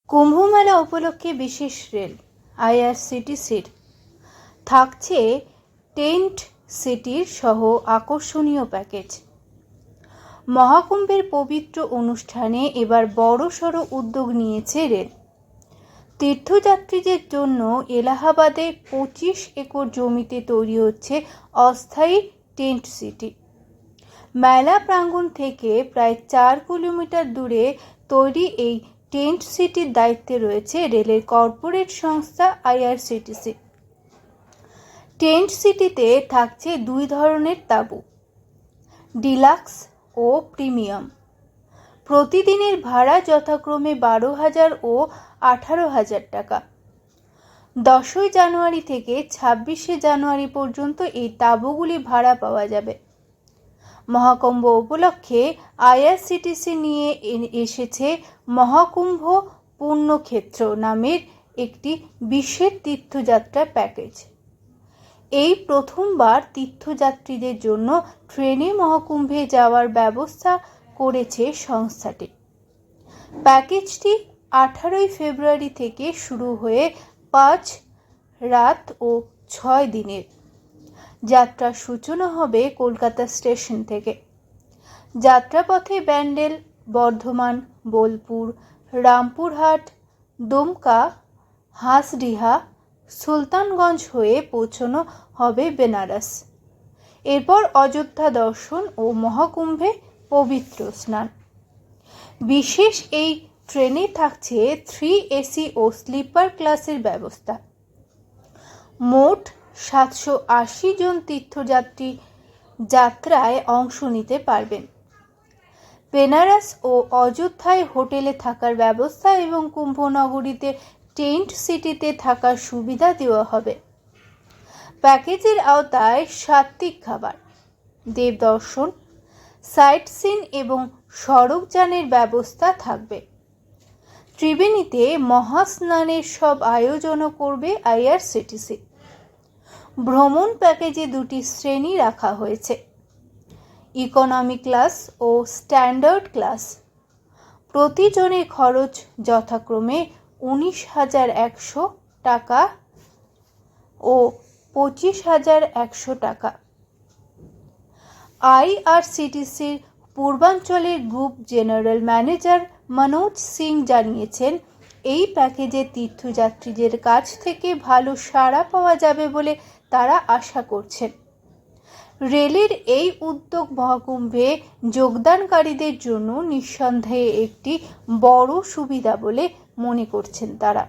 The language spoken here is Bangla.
কুম্ভমেলা উপলক্ষে বিশেষ রেল আইআরসিটিসির থাকছে টেন্ট সিটির সহ আকর্ষণীয় প্যাকেজ। মহাকুম্ভের পবিত্র অনুষ্ঠানে এবার বড়সড় উদ্যোগ নিয়েছে রেল। তীর্থযাত্রীদের জন্য এলাহাবাদে 25 একর জমিতে তৈরি হচ্ছে অস্থায়ী টেন্ট সিটি। মেলা প্রাঙ্গণ থেকে প্রায় 4 কিলোমিটার দূরে তৈরি এই টেন্ট সিটির দায়িত্বে রয়েছে রেলের কর্পোরেট সংস্থা আইআরসিটিসি। টেন্ট সিটিতে থাকছে 2 ধরনের তাঁবু, ডিলাক্স ও প্রিমিয়াম। প্রতিদিনের ভাড়া যথাক্রমে 12,000 ও 18,000 টাকা। 10 জানুয়ারি থেকে 26 জানুয়ারি পর্যন্ত এই তাঁবুগুলি ভাড়া পাওয়া যাবে। মহাকুম্ভ উপলক্ষে আইআরসিটিসি নিয়ে এসেছে মহাকুম্ভ পুণ্যক্ষেত্র নামের একটি বিশেষ তীর্থযাত্রা প্যাকেজ। এই প্রথমবার তীর্থযাত্রীদের জন্য ট্রেনে মহাকুম্ভে যাওয়ার ব্যবস্থা করেছে সংস্থাটি। প্যাকেজটি 18 ফেব্রুয়ারি থেকে শুরু হয়ে 5 রাত ও 6 দিনের। যাত্রার সূচনা হবে কলকাতা স্টেশন থেকে। যাত্রাপথে ব্যান্ডেল, বর্ধমান, বোলপুর, রামপুরহাট, দুমকা, হাসডিহা, সুলতানগঞ্জ হয়ে পৌঁছানো হবে বেনারস। এরপর অযোধ্যা দর্শন ও মহাকুম্ভে পবিত্র স্নান। বিশেষ এই ট্রেনে থাকছে 3 এসি ও স্লিপার ক্লাসের ব্যবস্থা। মোট 780 জন তীর্থযাত্রী যাত্রায় অংশ নিতে পারবেন। বেনারস ও অযোধ্যায় হোটেলে থাকার ব্যবস্থা এবং কুম্ভনগরীতে টেন্ট সিটিতে থাকার সুবিধা দেওয়া হবে। প্যাকেজের আওতায় সাত্ত্বিক খাবার, দেবদর্শন, সাইট সিন এবং সড়কযানের ব্যবস্থা থাকবে। ত্রিবেণীতে মহাস্নানের সব আয়োজনও করবে আইআরসিটিসি। ভ্রমণ প্যাকেজে 2টি শ্রেণী রাখা হয়েছে, ইকোনমি ক্লাস ও স্ট্যান্ডার্ড ক্লাস। প্রতিজনের খরচ যথাক্রমে 19,100 টাকা ও 25,100 টাকা। আইআরসিটিসির পূর্বাঞ্চলের group general manager Manoj Singh জানিয়েছেন, এই প্যাকেজে তীর্থযাত্রীদের কাছ থেকে ভালো সাড়া পাওয়া যাবে বলে তারা আশা করছেন। রেলের এই উদ্যোগ মহাকুম্ভে যোগদানকারীদের জন্য নিঃসন্দেহে একটি বড় সুবিধা বলে মনে করছেন তারা।